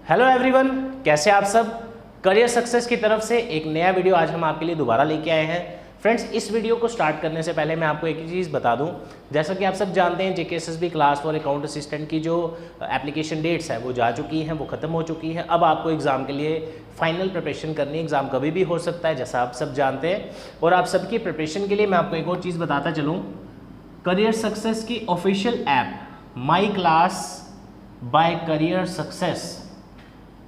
Hello everyone, कैसे आप सब। करियर सक्सेस की तरफ से एक नया वीडियो आज हम आपके लिए दोबारा लेके आए हैं। फ्रेंड्स, इस वीडियो को स्टार्ट करने से पहले मैं आपको एक चीज़ बता दूं। जैसा कि आप सब जानते हैं, JKSSB क्लास 4 अकाउंट असिस्टेंट की जो एप्लीकेशन डेट्स है वो जा चुकी हैं, वो ख़त्म हो चुकी हैं। अब आपको एग्ज़ाम के लिए फाइनल प्रिपरेशन करनी है। एग्ज़ाम कभी भी हो सकता है, जैसा आप सब जानते हैं। और आप सबकी प्रिपरेशन के लिए मैं आपको एक और चीज़ बताता चलूँ। करियर सक्सेस की official app my class by career success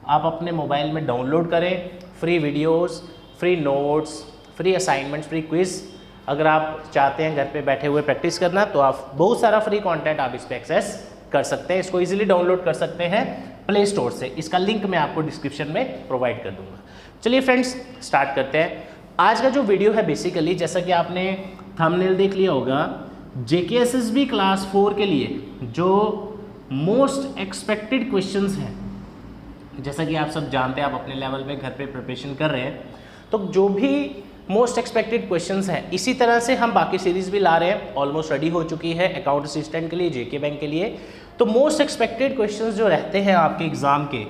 आप अपने मोबाइल में डाउनलोड करें। Free videos, free notes, free assignments, free quiz. अगर आप चाहते हैं घर पे बैठे हुए प्रैक्टिस करना, तो आप बहुत सारा फ्री कंटेंट आप इस पर एक्सेस कर सकते हैं। इसको इजीली डाउनलोड कर सकते हैं प्ले स्टोर से। इसका लिंक मैं आपको डिस्क्रिप्शन में प्रोवाइड कर दूंगा। चलिए फ्रेंड्स, स्टार्ट करते हैं। आज का जो वीडियो है, बेसिकली जैसा कि आपने थंबनेल देख लिया होगा, JKSSB क्लास 4 के लिए जो मोस्ट एक्सपेक्टेड क्वेश्चंस हैं, जैसा कि आप सब जानते हैं, आप अपने लेवल पे घर पे प्रिपरेशन कर रहे हैं, तो जो भी मोस्ट एक्सपेक्टेड क्वेश्चंस हैं, इसी तरह से हम बाकी सीरीज भी ला रहे हैं। ऑलमोस्ट रेडी हो चुकी है अकाउंट असिस्टेंट के लिए, JK बैंक के लिए। तो मोस्ट एक्सपेक्टेड क्वेश्चंस जो रहते हैं आपके एग्जाम के,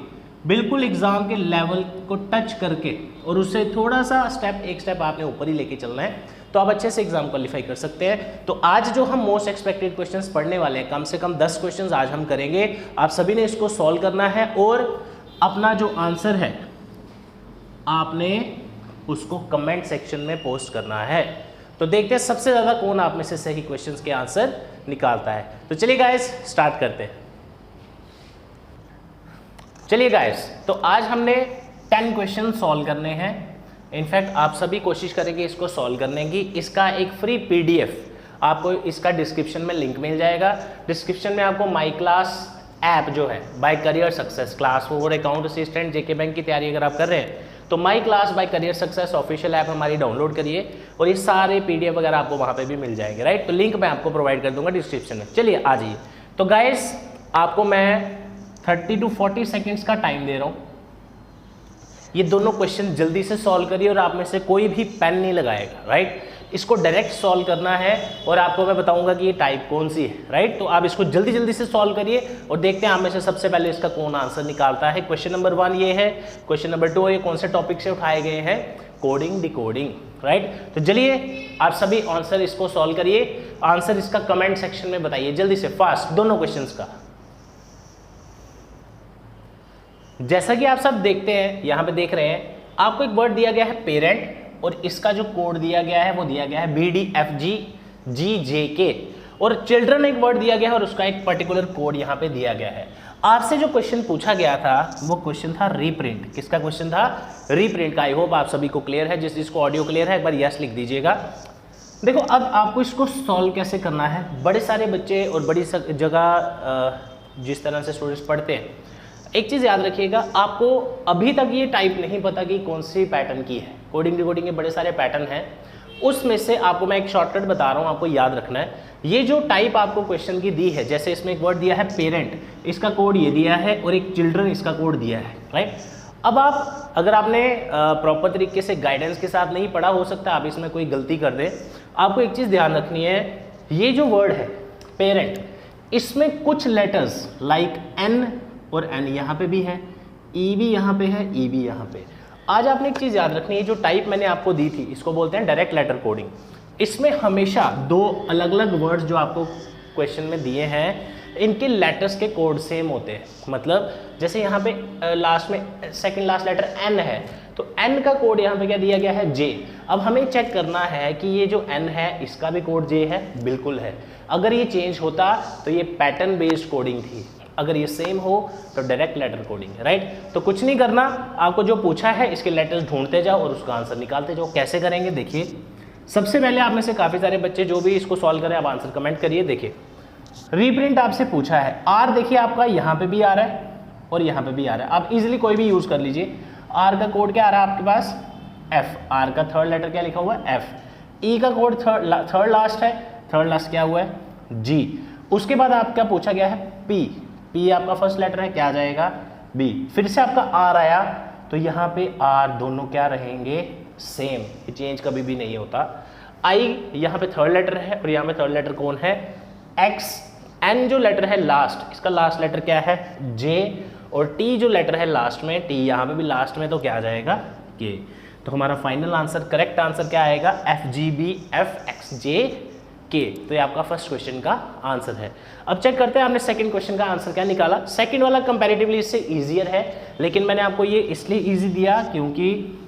बिल्कुल एग्जाम के लेवल को टच करके और उससे थोड़ा सा एक स्टेप आपने ऊपर ही लेके चलना है, तो आप अच्छे से एग्जाम क्वालिफाई कर सकते हैं। तो आज जो हम मोस्ट एक्सपेक्टेड क्वेश्चंस पढ़ने वाले हैं, कम से कम 10 क्वेश्चंस आज हम करेंगे। आप सभी ने इसको सॉल्व करना है और अपना जो आंसर है आपने उसको कमेंट सेक्शन में पोस्ट करना है। तो देखते हैं सबसे ज़्यादा कौन आप में से सही क्वेश्चंस के आंसर निकालता है। तो चलिए गाइस, स्टार्ट करते हैं। चलिए गाइस, तो आज हमने 10 क्वेश्चन सॉल्व करने हैं। इनफैक्ट आप सभी कोशिश करेंगे इसको सॉल्व करने की। इसका एक फ्री PDF आपको इसका डिस्क्रिप्शन में लिंक मिल जाएगा। डिस्क्रिप्शन में आपको माई क्लास ऐप जो है by career success class 4 account assistant JK bank की तैयारी अगर आप कर रहे हैं, तो my class by career success official app हमारी डाउनलोड करिए और ये सारे PDF वगैरह आपको वहाँ पे भी मिल जाएंगे, राइट। तो लिंक मैं आपको प्रोवाइड कर दूंगा डिस्क्रिप्शन में। चलिए आ जाइए। तो गाइस, आपको मैं 30 to 40 सेकेंड्स का टाइम दे रहा हूँ। ये दोनों क्वेश्चन जल्दी से सॉल्व करिए और आप में से कोई भी पेन नहीं लगाएगा, राइट। इसको डायरेक्ट सॉल्व करना है और आपको मैं बताऊंगा कि ये टाइप कौन सी है, राइट। तो आप इसको जल्दी जल्दी से सॉल्व करिए और देखते हैं आप में से सबसे पहले इसका कौन आंसर निकालता है। क्वेश्चन नंबर 1 ये है। क्वेश्चन नंबर 2 ये कौन से टॉपिक से उठाए गए हैं? Coding, decoding, right. तो चलिए आप सभी आंसर इसको सॉल्व करिए। आंसर इसका कमेंट सेक्शन में बताइए जल्दी से, फास्ट, दोनों क्वेश्चन का। जैसा कि आप सब देखते हैं, यहाँ पे देख रहे हैं, आपको एक वर्ड दिया गया है पेरेंट और इसका जो कोड दिया गया है वो दिया गया है BDFGGJK और चिल्ड्रन एक वर्ड दिया गया है और उसका एक पर्टिकुलर कोड यहाँ पे दिया गया है। आपसे जो क्वेश्चन पूछा गया था वो क्वेश्चन था रीप्रिंट। किसका क्वेश्चन था? रीप्रिंट का। आई होप आप सभी को क्लियर है। जिसको ऑडियो क्लियर है एक बार यस लिख दीजिएगा। देखो, अब आपको इसको सॉल्व कैसे करना है। बड़े सारे बच्चे और बड़ी जगह जिस तरह से स्टूडेंट्स पढ़ते हैं, एक चीज़ याद रखिएगा, आपको अभी तक ये टाइप नहीं पता कि कौन सी पैटर्न की है। कोडिंग डिकोडिंग के बड़े सारे पैटर्न हैं, उसमें से आपको मैं एक शॉर्टकट बता रहा हूँ, आपको याद रखना है। ये जो टाइप आपको क्वेश्चन की दी है, जैसे इसमें एक वर्ड दिया है पेरेंट, इसका कोड ये दिया है और एक चिल्ड्रन इसका कोड दिया है, राइट। अब आप अगर आपने प्रॉपर तरीके से गाइडेंस के साथ नहीं पढ़ा, हो सकता है आप इसमें कोई गलती कर दें। आपको एक चीज़ ध्यान रखनी है, ये जो वर्ड है पेरेंट, इसमें कुछ लेटर्स लाइक N और N यहाँ पे भी है, E भी यहाँ पे है, E भी यहाँ पे। आज आपने एक चीज़ याद रखनी है, जो टाइप मैंने आपको दी थी इसको बोलते हैं डायरेक्ट लेटर कोडिंग। इसमें हमेशा 2 अलग अलग वर्ड्स जो आपको क्वेश्चन में दिए हैं, इनके लेटर्स के कोड सेम होते हैं। मतलब जैसे यहाँ पे लास्ट में सेकंड लास्ट लेटर N है, तो N का कोड यहाँ पे क्या दिया गया है? J। अब हमें चेक करना है कि ये जो N है इसका भी कोड J है, बिल्कुल है। अगर ये चेंज होता तो ये पैटर्न बेस्ड कोडिंग थी, अगर ये सेम हो तो डायरेक्ट लेटर कोडिंग है, राइट। तो कुछ नहीं करना, आपको जो पूछा है इसके लेटर्स ढूंढते जाओ और उसका आंसर निकालते जाओ। कैसे करेंगे देखिए। सबसे पहले आप में से काफ़ी सारे बच्चे जो भी इसको सॉल्व करें, आप आंसर कमेंट करिए। देखिए, रीप्रिंट आपसे पूछा है, R देखिए आपका यहाँ पे भी आ रहा है और यहाँ पे भी आ रहा है। आप इजिली कोई भी यूज़ कर लीजिए। R का कोड क्या आ रहा है आपके पास? F। R का थर्ड लेटर क्या लिखा हुआ है? F। E का कोड थर्ड लास्ट है, थर्ड लास्ट क्या हुआ है? G। उसके बाद आपका पूछा गया है P। P आपका फर्स्ट लेटर है, क्या आ जाएगा? B। फिर से आपका R आया, तो यहाँ पे R दोनों क्या रहेंगे? सेम, ये चेंज कभी भी नहीं होता। I यहाँ पे थर्ड लेटर है और यहाँ पे थर्ड लेटर कौन है? X। N जो लेटर है लास्ट, इसका लास्ट लेटर क्या है? J। और टी जो लेटर है लास्ट में, टी यहाँ पे भी लास्ट में, तो क्या आ जाएगा के। तो हमारा फाइनल आंसर, करेक्ट आंसर क्या आएगा, FGBFXJ के। तो ये आपका फर्स्ट क्वेश्चन का आंसर है। अब चेक करते हैं आपने सेकंड क्वेश्चन का आंसर क्या निकाला। सेकंड वाला कंपैरेटिवली इससे इजियर है, लेकिन मैंने आपको ये इसलिए इजी दिया क्योंकि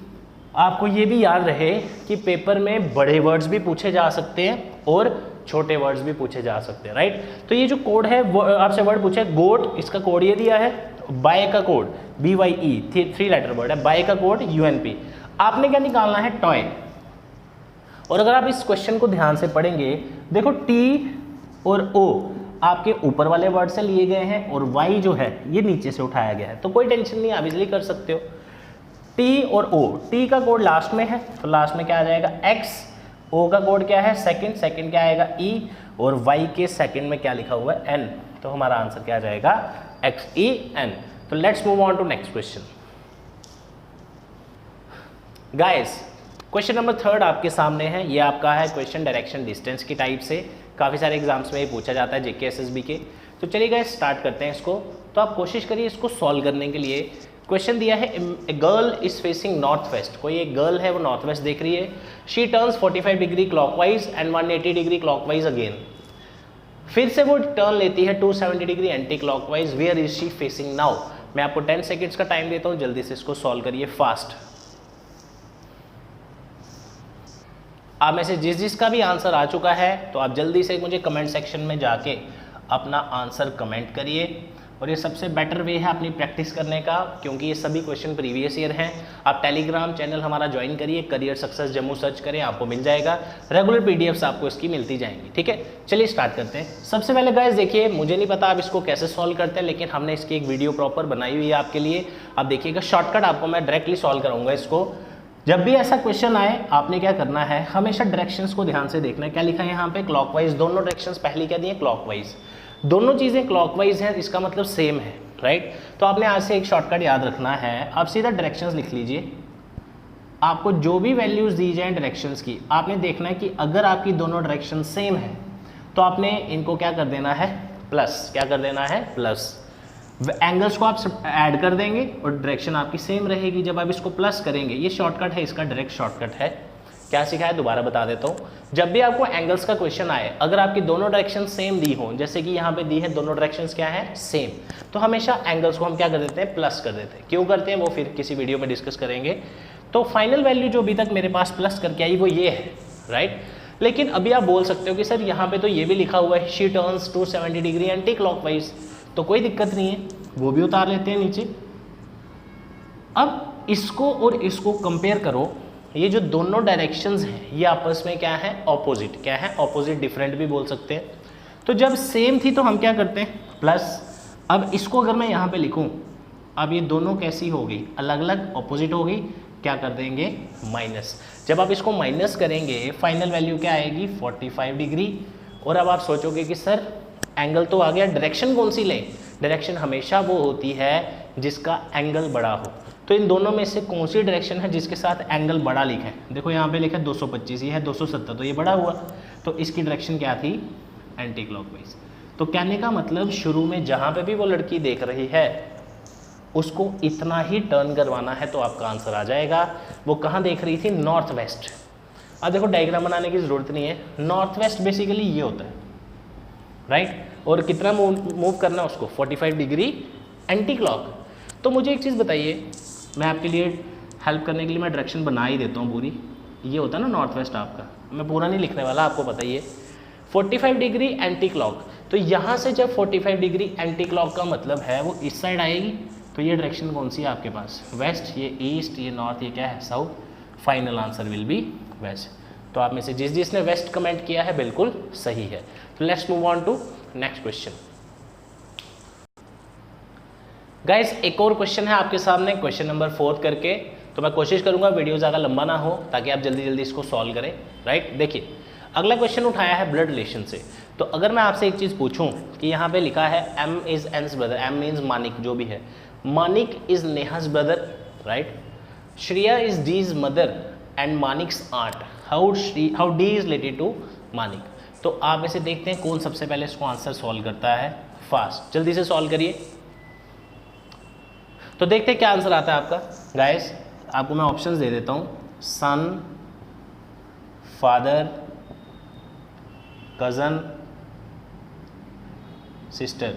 आपको ये भी याद रहे कि पेपर में बड़े वर्ड्स भी पूछे जा सकते हैं और छोटे वर्ड्स भी पूछे जा सकते हैं, राइट। तो ये जो कोड है वो आपसे वर्ड पूछे, गोट, इसका कोड ये दिया है, बाय का कोड BYE 3 लेटर वर्ड है, बाय का कोड UNP। आपने क्या निकालना है, टॉय। और अगर आप इस क्वेश्चन को ध्यान से पढ़ेंगे, देखो T और O आपके ऊपर वाले वर्ड से लिए गए हैं और Y जो है ये नीचे से उठाया गया है, तो कोई टेंशन नहीं, आप इजिली कर सकते हो। T और O, T का कोड लास्ट में है तो लास्ट में क्या आ जाएगा X, O का कोड क्या है सेकंड, सेकंड क्या आएगा E, और Y के सेकंड में क्या लिखा हुआ है N, तो हमारा आंसर क्या आ जाएगा XEN। तो let's move on to next question. Guys question number 3 आपके सामने है, ये आपका है क्वेश्चन डायरेक्शन डिस्टेंस की टाइप से, काफ़ी सारे एग्जाम्स में ये पूछा जाता है JK SSB के। तो चलिए गाइस स्टार्ट करते हैं इसको। तो आप कोशिश करिए इसको सॉल्व करने के लिए। क्वेश्चन दिया है, a girl is facing north west, कोई एक गर्ल है वो नॉर्थ वेस्ट देख रही है, she turns 45 degree clockwise and 180 degree clockwise again. फिर से वो टर्न लेती है 270 degree anti clockwise, where is she facing now. मैं आपको 10 सेकेंड्स का टाइम देता हूँ, जल्दी से इसको सॉल्व करिए फास्ट। आप में से जिसका भी आंसर आ चुका है तो आप जल्दी से मुझे कमेंट सेक्शन में जाके अपना आंसर कमेंट करिए। और ये सबसे बेटर वे है अपनी प्रैक्टिस करने का, क्योंकि ये सभी क्वेश्चन प्रीवियस ईयर हैं। आप टेलीग्राम चैनल हमारा ज्वाइन करिए, करियर सक्सेस जम्मू सर्च करें, आपको मिल जाएगा। रेगुलर PDFs आपको इसकी मिलती जाएंगी, ठीक है। चलिए स्टार्ट करते हैं। सबसे पहले गाइस देखिए, मुझे नहीं पता आप इसको कैसे सॉल्व करते हैं, लेकिन हमने इसकी एक वीडियो प्रॉपर बनाई हुई है आपके लिए। आप देखिएगा, शॉर्टकट आपको मैं डायरेक्टली सॉल्व कराऊंगा इसको। जब भी ऐसा क्वेश्चन आए आपने क्या करना है, हमेशा डायरेक्शंस को ध्यान से देखना है। क्या लिखा है यहाँ पे, क्लॉकवाइज, दोनों डायरेक्शंस पहली क्या दी है, क्लॉकवाइज। दोनों चीज़ें क्लॉकवाइज हैं, इसका मतलब सेम है, राइट। तो आपने आज से एक शॉर्टकट याद रखना है, आप सीधा डायरेक्शंस लिख लीजिए। आपको जो भी वैल्यूज़ दी जाए डायरेक्शंस की, आपने देखना है कि अगर आपकी दोनों डायरेक्शन सेम है तो आपने इनको क्या कर देना है, प्लस। क्या कर देना है, प्लस। एंगल्स को आप ऐड कर देंगे और डायरेक्शन आपकी सेम रहेगी जब आप इसको प्लस करेंगे। ये शॉर्टकट है, इसका डायरेक्ट शॉर्टकट है। क्या सिखाया दोबारा बता देता हूँ। जब भी आपको एंगल्स का क्वेश्चन आए, अगर आपकी दोनों डायरेक्शन सेम दी हो, जैसे कि यहाँ पे दी है दोनों डायरेक्शंस क्या है, सेम, तो हमेशा एंगल्स को हम क्या कर देते हैं, प्लस कर देते हैं। क्यों करते हैं वो फिर किसी वीडियो में डिस्कस करेंगे। तो फाइनल वैल्यू जो अभी तक मेरे पास प्लस करके आई वो ये है, राइट। लेकिन अभी आप बोल सकते हो कि सर यहाँ पे तो ये भी लिखा हुआ है, she turns 270 degree anti clockwise, तो कोई दिक्कत नहीं है, वो भी उतार लेते हैं नीचे। अब इसको और इसको कंपेयर करो, ये जो दोनों डायरेक्शंस हैं ये आपस में क्या है, ऑपोजिट। क्या है, ऑपोजिट, डिफरेंट भी बोल सकते हैं। तो जब सेम थी तो हम क्या करते हैं, प्लस। अब इसको अगर मैं यहाँ पे लिखूँ, अब ये दोनों कैसी हो गई, अलग अलग, ऑपोजिट हो गई, क्या कर देंगे, माइनस। जब आप इसको माइनस करेंगे फाइनल वैल्यू क्या आएगी, 45 डिग्री। और अब आप सोचोगे कि सर एंगल तो आ गया, डायरेक्शन कौन सी लें। डायरेक्शन हमेशा वो होती है जिसका एंगल बड़ा हो। तो इन दोनों में से कौन सी डायरेक्शन है जिसके साथ एंगल बड़ा लिखा है, देखो यहाँ पे लिखा है 225, ये है 270, तो ये बड़ा हुआ, तो इसकी डायरेक्शन क्या थी, एंटी क्लॉकवाइज। तो कहने का मतलब शुरू में जहाँ पे भी वो लड़की देख रही है उसको इतना ही टर्न करवाना है, तो आपका आंसर आ जाएगा। वो कहाँ देख रही थी, नॉर्थ वेस्ट। अब देखो डायग्राम बनाने की ज़रूरत नहीं है, नॉर्थ वेस्ट बेसिकली ये होता है, राइट। और कितना मूव करना है उसको, 45 डिग्री एंटी क्लॉक। तो मुझे एक चीज़ बताइए, मैं आपके लिए हेल्प करने के लिए मैं डायरेक्शन बना ही देता हूँ पूरी। ये होता है ना नॉर्थ वेस्ट आपका, मैं पूरा नहीं लिखने वाला, आपको बताइए 45 डिग्री एंटी क्लॉक। तो यहाँ से जब 45 डिग्री एंटी क्लॉक का मतलब है वो इस साइड आएगी, तो ये डायरेक्शन कौन सी है आपके पास, वेस्ट। ये ईस्ट, ये नॉर्थ, ये क्या है, south. Final answer will be west. तो आप में से जिसने वेस्ट कमेंट किया है बिल्कुल सही है। तो let's move on to next question. Guys एक और क्वेश्चन है आपके सामने, क्वेश्चन नंबर 4 करके। तो मैं कोशिश करूंगा वीडियो ज़्यादा लंबा ना हो ताकि आप जल्दी जल्दी इसको सॉल्व करें, राइट। देखिए अगला क्वेश्चन उठाया है ब्लड रिलेशन से। तो अगर मैं आपसे एक चीज़ पूछूं कि यहाँ पे लिखा है M is N's brother, M means Manik, जो भी है, Manik is Neha's brother, right. Shreya is D's mother and Manik's aunt, how D is related to Manik. तो आप इसे देखते हैं कौन सबसे पहले इसको आंसर सॉल्व करता है, फास्ट, जल्दी से सॉल्व करिए। तो देखते हैं क्या आंसर आता है आपका। गाइस आपको मैं ऑप्शंस दे देता हूँ, सन, फादर, कज़न, सिस्टर।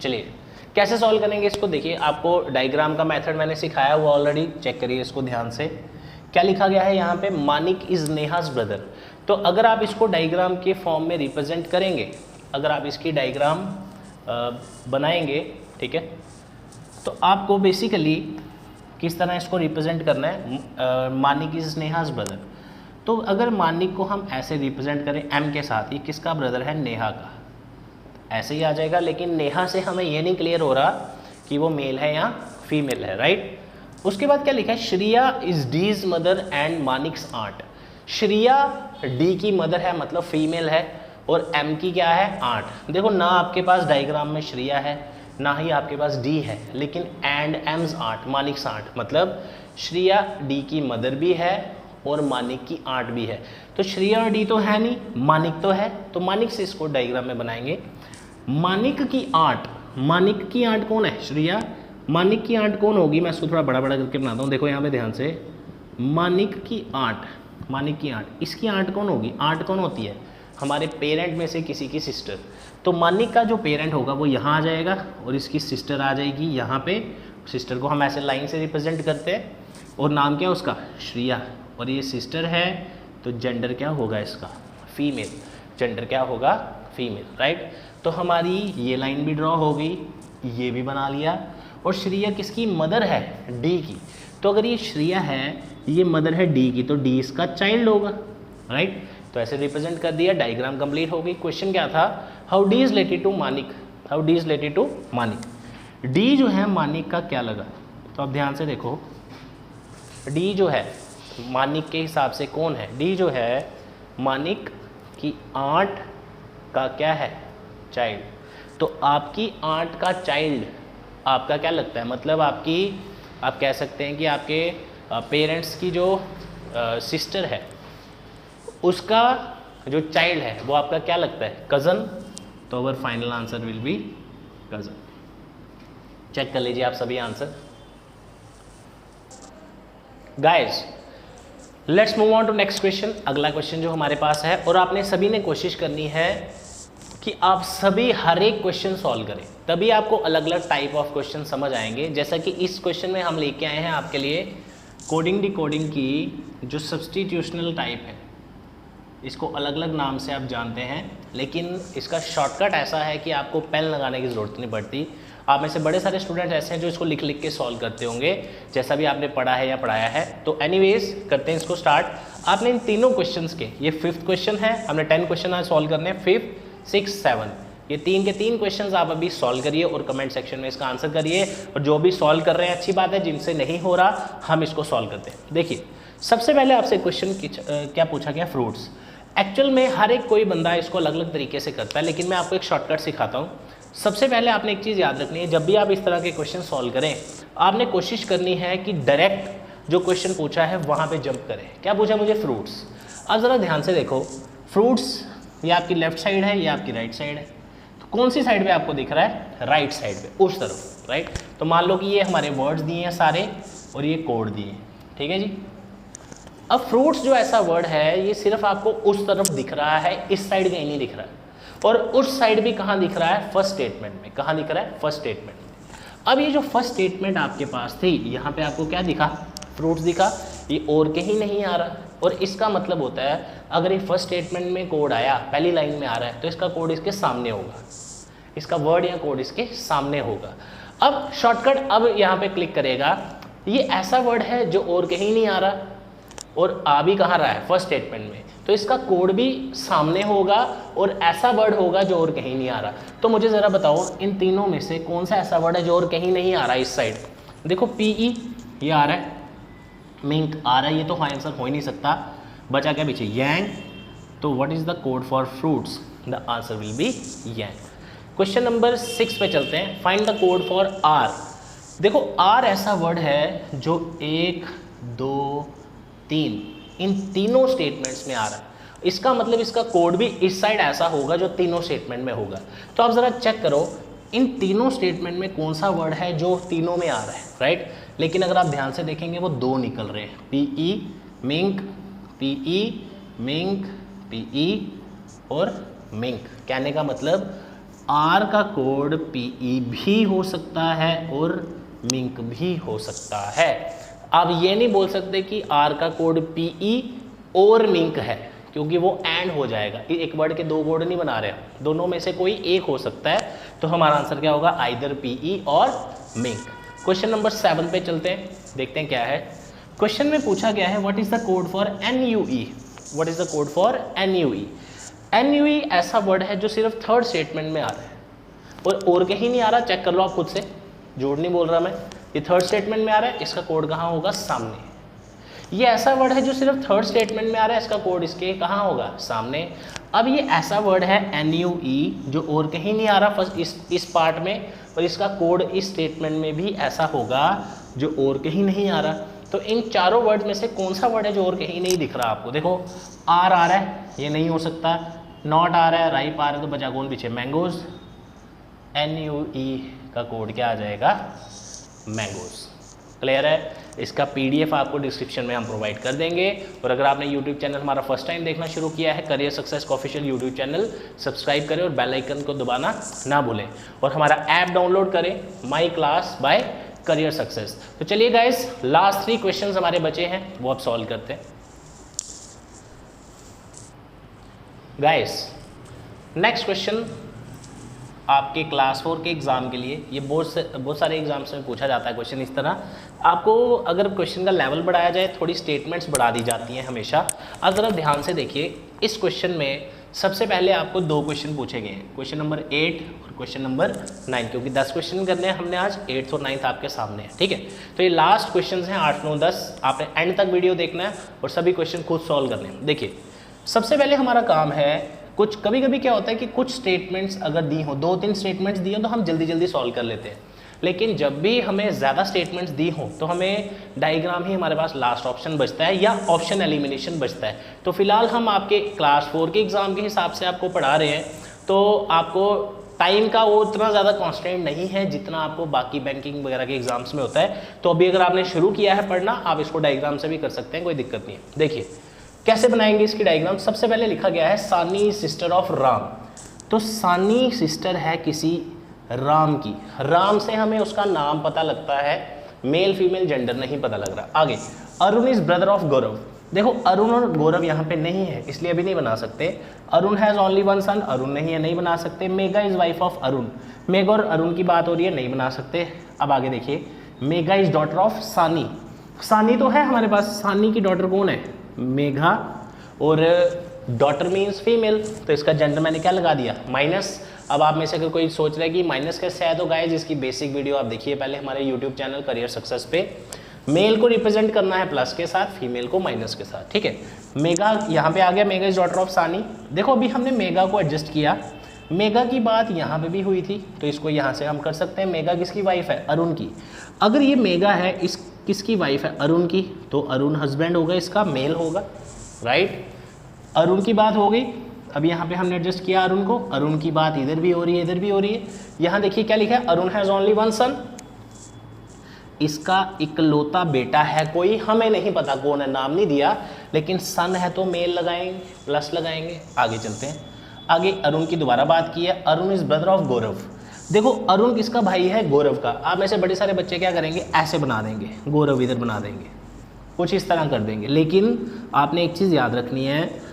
चलिए कैसे सॉल्व करेंगे इसको, देखिए आपको डायग्राम का मेथड मैंने सिखाया हुआ ऑलरेडी, चेक करिए इसको ध्यान से। क्या लिखा गया है यहाँ पे, मानिक इज नेहाज ब्रदर। तो अगर आप इसको डायग्राम के फॉर्म में रिप्रेजेंट करेंगे, अगर आप इसकी डायग्राम बनाएंगे, ठीक है, तो आपको बेसिकली किस तरह इसको रिप्रेजेंट करना है, मानिक इज नेहाज ब्रदर। तो अगर मानिक को हम ऐसे रिप्रेजेंट करें एम के साथ, ये किसका ब्रदर है, नेहा का, ऐसे ही आ जाएगा। लेकिन नेहा से हमें ये नहीं क्लियर हो रहा कि वो मेल है या फीमेल है, राइट। उसके बाद क्या लिखा है, Shriya is D's mother and Manik's aunt. श्रिया डी की मदर है मतलब फीमेल है, और एम की क्या है, आंट। देखो ना आपके पास डायग्राम में श्रिया है ना ही आपके पास डी है, लेकिन एंड एम्स आंट, मानिक्स आंट, मतलब श्रिया डी की मदर भी है और मानिक की आंट भी है। तो श्रिया और डी तो है नहीं, मानिक तो है, तो मानिक से इसको डायग्राम में बनाएंगे। मानिक की आंट, मानिक की आंट कौन है, श्रिया। मानिक की आंट कौन होगी, मैं इसको थोड़ा बड़ा बड़ा करके बनाता हूँ, देखो यहाँ पे ध्यान से। मानिक की आंट, मानिक की आंट, इसकी आंट कौन होगी, आंट कौन होती है, हमारे पेरेंट में से किसी की सिस्टर। तो मानिक का जो पेरेंट होगा वो यहाँ आ जाएगा और इसकी सिस्टर आ जाएगी यहाँ पे। सिस्टर को हम ऐसे लाइन से रिप्रेजेंट करते हैं, और नाम क्या है उसका, श्रिया, और ये सिस्टर है तो जेंडर क्या होगा इसका, फीमेल, जेंडर क्या होगा, फीमेल, राइट। तो हमारी ये लाइन भी ड्रॉ हो गई, ये भी बना लिया। और श्रिया किसकी मदर है, डी की। तो अगर ये श्रिया है, ये मदर है डी की, तो डी इसका चाइल्ड होगा, राइट। तो ऐसे रिप्रेजेंट कर दिया, डायग्राम कंप्लीट हो गई। क्वेश्चन क्या था, how D is related to Manik, how D is related to Manik. D जो है मानिक का क्या लगा, तो आप ध्यान से देखो, डी जो है मानिक के हिसाब से कौन है, डी जो है मानिक की आंट का क्या है, चाइल्ड। तो आपकी आंट का चाइल्ड आपका क्या लगता है, मतलब आपकी, आप कह सकते हैं कि आपके पेरेंट्स की जो सिस्टर है उसका जो चाइल्ड है वो आपका क्या लगता है, कज़न। तो our final answer will be cousin. Check कर लीजिए आप सभी answer. Guys let's move on to next question. अगला क्वेश्चन जो हमारे पास है, और आपने सभी ने कोशिश करनी है कि आप सभी हर एक क्वेश्चन सॉल्व करें, तभी आपको अलग अलग टाइप ऑफ क्वेश्चन समझ आएंगे। जैसा कि इस क्वेश्चन में हम लेके आए हैं आपके लिए कोडिंग डिकोडिंग की जो सब्स्टिट्यूशनल टाइप है, इसको अलग अलग नाम से आप जानते हैं, लेकिन इसका शॉर्टकट ऐसा है कि आपको पेन लगाने की ज़रूरत नहीं पड़ती। आप में से बड़े सारे स्टूडेंट ऐसे हैं जो इसको लिख लिख के सॉल्व करते होंगे, जैसा भी आपने पढ़ा है या पढ़ाया है। तो एनीवेज करते हैं इसको स्टार्ट। आपने इन तीनों क्वेश्चंस के, ये 5th क्वेश्चन है, हमने 10 क्वेश्चन आज सॉल्व करने हैं, 5, 6, 7, ये 3 के 3 क्वेश्चंस आप अभी सॉल्व करिए और कमेंट सेक्शन में इसका आंसर करिए। और जो भी सॉल्व कर रहे हैं अच्छी बात है, जिनसे नहीं हो रहा हम इसको सॉल्व करते हैं। देखिए सबसे पहले आपसे क्वेश्चन क्या पूछा गया, फ्रूट्स। एक्चुअल में हर एक कोई बंदा इसको अलग अलग तरीके से करता है, लेकिन मैं आपको एक शॉर्टकट सिखाता हूँ। सबसे पहले आपने एक चीज़ याद रखनी है, जब भी आप इस तरह के क्वेश्चन सॉल्व करें, आपने कोशिश करनी है कि डायरेक्ट जो क्वेश्चन पूछा है वहाँ पे जंप करें। क्या पूछा मुझे, फ्रूट्स। अब ज़रा ध्यान से देखो, फ्रूट्स ये आपकी लेफ्ट साइड है, ये आपकी राइट साइड है। तो कौन सी साइड पे आपको दिख रहा है, राइट साइड पे, उस तरफ, राइट। तो मान लो कि ये हमारे वर्ड्स दिए हैं सारे और ये कोड दिए हैं, ठीक है जी। अब फ्रूट्स जो ऐसा वर्ड है ये सिर्फ आपको उस तरफ दिख रहा है, इस साइड कहीं नहीं दिख रहा है। और उस साइड भी कहाँ दिख रहा है, फर्स्ट स्टेटमेंट में। कहाँ दिख रहा है, फर्स्ट स्टेटमेंट में। अब ये जो फर्स्ट स्टेटमेंट आपके पास थी, यहाँ पे आपको क्या दिखा, फ्रूट्स दिखा, ये और कहीं नहीं आ रहा। और इसका मतलब होता है अगर ये फर्स्ट स्टेटमेंट में कोड आया, पहली लाइन में आ रहा है, तो इसका कोड इसके सामने होगा, इसका वर्ड या कोड इसके सामने होगा। अब शॉर्टकट अब यहाँ पे क्लिक करेगा, ये ऐसा वर्ड है जो और कहीं नहीं आ रहा और आ भी कहाँ रहा है, फर्स्ट स्टेटमेंट में, तो इसका कोड भी सामने होगा और ऐसा वर्ड होगा जो और कहीं नहीं आ रहा। तो मुझे ज़रा बताओ इन तीनों में से कौन सा ऐसा वर्ड है जो और कहीं नहीं आ रहा है। इस साइड देखो PE ये आ रहा है, मिंक आ रहा है, ये तो आंसर हो ही नहीं सकता। बचा क्या पीछे, यांग। तो what is the code for fruits, the answer will B Yang. Question number 6 पे चलते हैं, find the code for R। देखो R ऐसा वर्ड है जो 1, 2, 3 इन तीनों स्टेटमेंट्स में आ रहा है। इसका मतलब इसका कोड भी इस साइड ऐसा होगा जो तीनों स्टेटमेंट में होगा। तो आप ज़रा चेक करो, इन तीनों स्टेटमेंट में कौन सा वर्ड है जो तीनों में आ रहा है, राइट। लेकिन अगर आप ध्यान से देखेंगे वो दो निकल रहे हैं, पीई मिंक, पीई मिंक, पीई और मिंक। कहने का मतलब आर का कोड पीई भी हो सकता है और मिंक भी हो सकता है। आप ये नहीं बोल सकते कि आर का कोड पीई और मिंक है, क्योंकि वो एंड हो जाएगा। एक वर्ड के दो कोड नहीं बना रहे हैं, दोनों में से कोई एक हो सकता है। तो हमारा आंसर क्या होगा, आइदर पीई और मिंक। क्वेश्चन नंबर 7 पे चलते हैं, देखते हैं क्या है। क्वेश्चन में पूछा गया है what is the code for NUE. What is the code for NUE. NUE ऐसा वर्ड है जो सिर्फ थर्ड स्टेटमेंट में आ रहा है और कहीं नहीं आ रहा। चेक कर लो आप खुद से, झूठ नहीं बोल रहा मैं। ये थर्ड स्टेटमेंट में आ रहा है, इसका कोड कहाँ होगा, सामने। ये ऐसा वर्ड है जो सिर्फ थर्ड स्टेटमेंट में आ रहा है, इसका कोड इसके कहाँ होगा, सामने। अब ये ऐसा वर्ड है एनयूई जो और कहीं नहीं आ रहा फर्स्ट इस पार्ट में, और इसका कोड इस स्टेटमेंट में भी ऐसा होगा जो और कहीं नहीं आ रहा। तो इन चारों वर्ड में से कौन सा वर्ड है जो और कहीं नहीं दिख रहा आपको। देखो आर आ रहा है, ये नहीं हो सकता। नॉट आ रहा है, राइप आ रहा है, तो बचा कौन पीछे, मैंगोज। एनयूई का कोड क्या आ जाएगा, मैंगोज। क्लियर है। इसका पीडीएफ आपको डिस्क्रिप्शन में हम प्रोवाइड कर देंगे। और अगर आपने यूट्यूब चैनल हमारा फर्स्ट टाइम देखना शुरू किया है, करियर सक्सेस का ऑफिशियल यूट्यूब चैनल सब्सक्राइब करें और बेल आइकन को दबाना ना भूलें। और हमारा ऐप डाउनलोड करें, my class by career success. तो चलिए गाइस, लास्ट 3 क्वेश्चंस हमारे बचे हैं, वो अब सॉल्व करते हैं। गाइस नेक्स्ट क्वेश्चन आपके क्लास 4 के एग्ज़ाम के लिए, ये बहुत सारे एग्जाम्स में पूछा जाता है क्वेश्चन इस तरह। आपको अगर क्वेश्चन का लेवल बढ़ाया जाए, थोड़ी स्टेटमेंट्स बढ़ा दी जाती हैं हमेशा। अगर आप ध्यान से देखिए, इस क्वेश्चन में सबसे पहले आपको 2 क्वेश्चन पूछे गए हैं, क्वेश्चन नंबर 8 और क्वेश्चन नंबर 9, क्योंकि 10 क्वेश्चन करने हैं हमने आज, 8th और 9th आपके सामने है, ठीक है। तो ये लास्ट क्वेश्चन हैं 8, 9, 10। आपने एंड तक वीडियो देखना है और सभी क्वेश्चन खुद सॉल्व करने हैं। देखिए सबसे पहले हमारा काम है, कुछ कभी कभी क्या होता है कि कुछ स्टेटमेंट्स अगर दी हो, 2-3 स्टेटमेंट्स दी हो तो हम जल्दी जल्दी सॉल्व कर लेते हैं। लेकिन जब भी हमें ज़्यादा स्टेटमेंट्स दी हो तो हमें डायग्राम ही हमारे पास लास्ट ऑप्शन बचता है या ऑप्शन एलिमिनेशन बचता है। तो फिलहाल हम आपके क्लास 4 के एग्ज़ाम के हिसाब से आपको पढ़ा रहे हैं, तो आपको टाइम का वो उतना ज़्यादा कॉन्स्टेंट नहीं है जितना आपको बाकी बैंकिंग वगैरह के एग्जाम्स में होता है। तो अभी अगर आपने शुरू किया है पढ़ना, आप इसको डायग्राम से भी कर सकते हैं, कोई दिक्कत नहीं है। देखिए कैसे बनाएंगे इसकी डायग्राम। सबसे पहले लिखा गया है सानी सिस्टर ऑफ राम। तो सानी सिस्टर है किसी राम की। राम से हमें उसका नाम पता लगता है, मेल फीमेल जेंडर नहीं पता लग रहा। आगे अरुण इज ब्रदर ऑफ गौरव। देखो अरुण और गौरव यहाँ पे नहीं है, इसलिए अभी नहीं बना सकते। अरुण हैज़ ओनली 1 सन, अरुण नहीं है, नहीं बना सकते। Mega is wife of Arun, mega और अरुण की बात हो रही है, नहीं बना सकते। अब आगे देखिए, मेगा इज डॉटर ऑफ सानी। सानी तो है हमारे पास, सानी की डॉटर कौन है, मेघा, और डॉटर मीन्स फीमेल, तो इसका जेंडर मैंने क्या लगा दिया, माइनस। अब आप में से अगर कोई सोच रहा है कि माइनस कैसे है, तो गाइस इसकी बेसिक वीडियो आप देखिए पहले हमारे यूट्यूब चैनल करियर सक्सेस पे। मेल को रिप्रेजेंट करना है प्लस के साथ, फीमेल को माइनस के साथ, ठीक है। मेगा यहाँ पे आ गया, मेगा इज डॉटर ऑफ सानी। देखो अभी हमने मेगा को एडजस्ट किया, मेगा की बात यहाँ पे भी हुई थी, तो इसको यहाँ से हम कर सकते हैं। मेगा किसकी वाइफ है, अरुण की। अगर ये मेगा है, इस किसकी वाइफ है, अरुण की, तो अरुण हस्बैंड होगा, इसका मेल होगा, राइट। अरुण की बात हो गई। अब यहाँ पे हमने एडजस्ट किया अरुण को, अरुण की बात इधर भी हो रही है, इधर भी हो रही है। यहाँ देखिए क्या लिखा है, अरुण हैज़ ओनली 1 सन, इसका इकलौता बेटा है कोई, हमें नहीं पता कौन है, नाम नहीं दिया, लेकिन सन है तो मेल लगाएंगे, प्लस लगाएंगे। आगे चलते हैं, आगे अरुण की दोबारा बात की है, अरुण इज ब्रदर ऑफ गौरव। देखो अरुण किसका भाई है, गौरव का। आप में से बड़े सारे बच्चे क्या करेंगे, ऐसे बना देंगे, गौरव इधर बना देंगे, कुछ इस तरह कर देंगे। लेकिन आपने एक चीज़ याद रखनी है,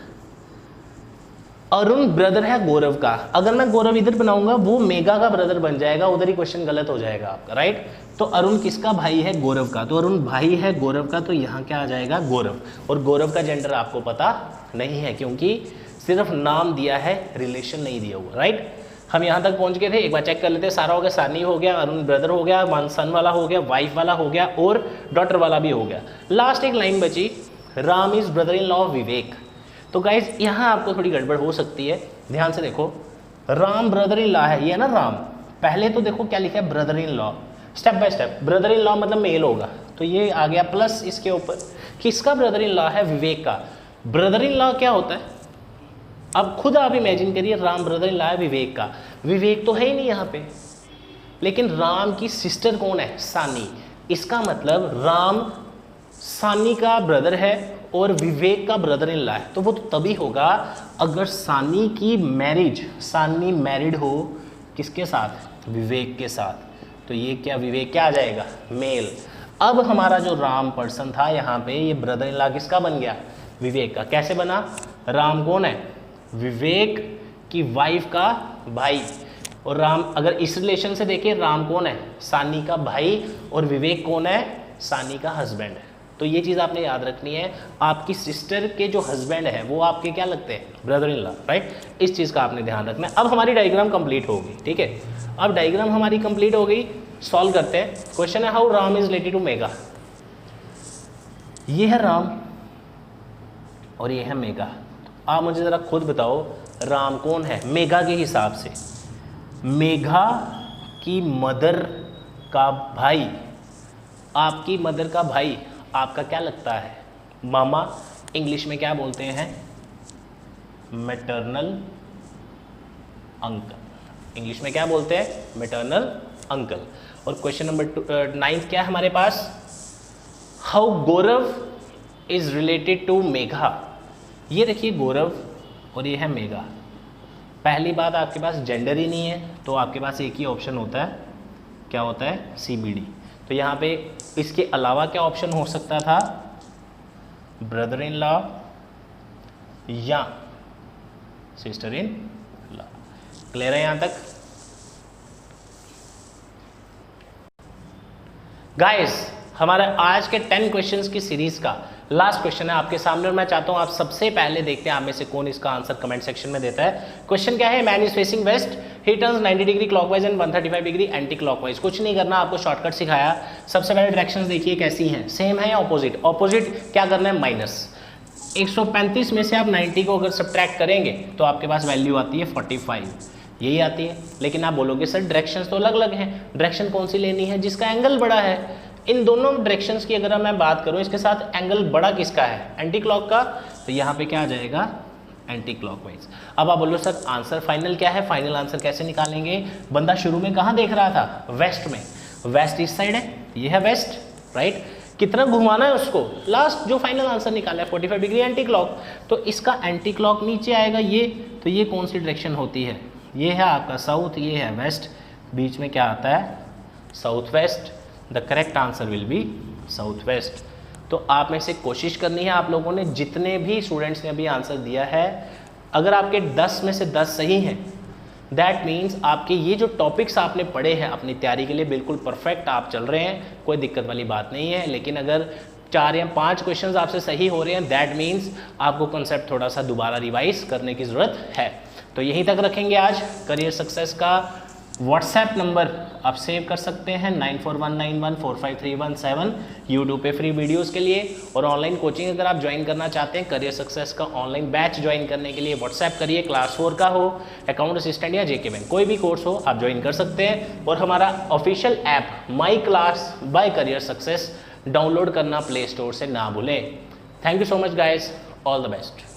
अरुण ब्रदर है गौरव का। अगर मैं गौरव इधर बनाऊंगा वो मेगा का ब्रदर बन जाएगा, उधर ही क्वेश्चन गलत हो जाएगा आपका, राइट। तो अरुण किसका भाई है, गौरव का। तो अरुण भाई है गौरव का, तो यहाँ क्या आ जाएगा, गौरव। और गौरव का जेंडर आपको पता नहीं है, क्योंकि सिर्फ नाम दिया है, रिलेशन नहीं दिया हुआ, राइट। हम यहाँ तक पहुँच गए थे, एक बार चेक कर लेते हैं। सारा हो गया, सानी हो गया, अरुण ब्रदर हो गया, वन सन वाला हो गया, वाइफ वाला हो गया, और डॉटर वाला भी हो गया। लास्ट एक लाइन बची, Ram is brother in law of Vivek. तो गाइज यहाँ आपको थोड़ी गड़बड़ हो सकती है, ध्यान से देखो। राम ब्रदर इन लॉ है, ये ना राम, पहले तो देखो क्या लिखा है, brother in law, step by step. Brother in law मतलब मेल होगा, तो ये आ गया प्लस इसके ऊपर। किसका ब्रदर इन लॉ है, विवेक का। ब्रदर इन लॉ क्या होता है, अब खुद आप इमेजिन करिए, राम ब्रदर इन लॉ है विवेक का। विवेक तो है ही नहीं यहाँ पे, लेकिन राम की सिस्टर कौन है? सानी। इसका मतलब राम सानी का ब्रदर है और विवेक का ब्रदर इन लॉ है। तो वो तो तभी होगा अगर सानी की मैरिज, सानी मैरिड हो किसके साथ? विवेक के साथ। तो ये क्या, विवेक क्या आ जाएगा? मेल। अब हमारा जो राम पर्सन था यहाँ पे, ये ब्रदर इन लॉ किसका बन गया? विवेक का। कैसे बना? राम कौन है? विवेक की वाइफ का भाई। और राम अगर इस रिलेशन से देखें, राम कौन है? सानी का भाई। और विवेक कौन है? सानी का हस्बैंड है। तो ये चीज़ आपने याद रखनी है। आपकी सिस्टर के जो हस्बैंड है वो आपके क्या लगते हैं? Brother in law, right? इस चीज़ का आपने ध्यान रखना है। अब हमारी डायग्राम कंप्लीट होगी, ठीक है? अब डायग्राम हमारी कंप्लीट हो गई, सॉल्व करते हैं। क्वेश्चन है how Ram is related to Megha. ये है राम और ये है मेघा। आप मुझे ज़रा खुद बताओ, राम कौन है मेघा के हिसाब से? मेघा की मदर का भाई, आपकी मदर का भाई आपका क्या लगता है? मामा। इंग्लिश में क्या बोलते हैं? Maternal uncle. इंग्लिश में क्या बोलते हैं? Maternal uncle. और क्वेश्चन नंबर 9 क्या है हमारे पास? How Gaurav is related to Megha. ये देखिए गौरव और ये है मेघा। पहली बात, आपके पास जेंडर ही नहीं है तो आपके पास एक ही ऑप्शन होता है, क्या होता है? CBD। तो यहाँ पे इसके अलावा क्या ऑप्शन हो सकता था? ब्रदर इन लॉ या सिस्टर इन लॉ। क्लियर है यहाँ तक? गाइस, हमारे आज के 10 क्वेश्चंस की सीरीज का लास्ट क्वेश्चन है आपके सामने और मैं चाहता हूं आप सबसे पहले देखते हैं आप में से कौन इसका आंसर कमेंट सेक्शन में देता है। क्वेश्चन क्या है? Man is facing west, he turns 90 degree clockwise and 135 degree anti clockwise. कुछ नहीं करना, आपको शॉर्टकट सिखाया। सबसे पहले डायरेक्शंस देखिए कैसी हैं, सेम है या ऑपोजिट? ऑपोजिट क्या करना है? माइनस। 135 में से आप 90 को अगर सब्ट्रैक्ट करेंगे तो आपके पास वैल्यू आती है 45, यही आती है। लेकिन आप बोलोगे सर डायरेक्शंस तो अलग अलग हैं, डायरेक्शन कौन सी लेनी है? जिसका एंगल बड़ा है। इन दोनों डायरेक्शंस की अगर मैं बात करूं, इसके साथ एंगल बड़ा किसका है? एंटी क्लॉक का। तो यहाँ पे क्या आ जाएगा? Anti clockwise. अब आप बोलो सर आंसर फाइनल क्या है? फाइनल आंसर कैसे निकालेंगे? बंदा शुरू में कहाँ देख रहा था? वेस्ट में। वेस्ट इस साइड है, ये है वेस्ट, राइट? कितना घुमाना है उसको? लास्ट जो फाइनल आंसर निकाला है 45 डिग्री एंटी क्लॉक। तो इसका एंटी क्लॉक नीचे आएगा ये। तो ये कौन सी डायरेक्शन होती है? ये है आपका साउथ, ये है वेस्ट, बीच में क्या आता है? South west. The correct answer will B south west. तो आप में से कोशिश करनी है, आप लोगों ने जितने भी स्टूडेंट्स ने अभी आंसर दिया है, अगर आपके 10 में से 10 सही हैं, दैट मीन्स आपके ये जो टॉपिक्स आपने पढ़े हैं अपनी तैयारी के लिए बिल्कुल परफेक्ट आप चल रहे हैं, कोई दिक्कत वाली बात नहीं है। लेकिन अगर 4 या 5 क्वेश्चंस आपसे सही हो रहे हैं, दैट मीन्स आपको कॉन्सेप्ट थोड़ा सा दोबारा रिवाइज करने की ज़रूरत है। तो यहीं तक रखेंगे आज। करियर सक्सेस का व्हाट्सएप नंबर आप सेव कर सकते हैं 9419145317 यूट्यूब पे फ्री वीडियोस के लिए। और ऑनलाइन कोचिंग अगर आप ज्वाइन करना चाहते हैं, करियर सक्सेस का ऑनलाइन बैच ज्वाइन करने के लिए व्हाट्सएप करिए। क्लास 4 का हो, अकाउंट असिस्टेंट या JK बैंक, कोई भी कोर्स हो आप ज्वाइन कर सकते हैं। और हमारा official app my class by career success download करना प्ले स्टोर से ना भूलें। Thank you so much guys, all the best.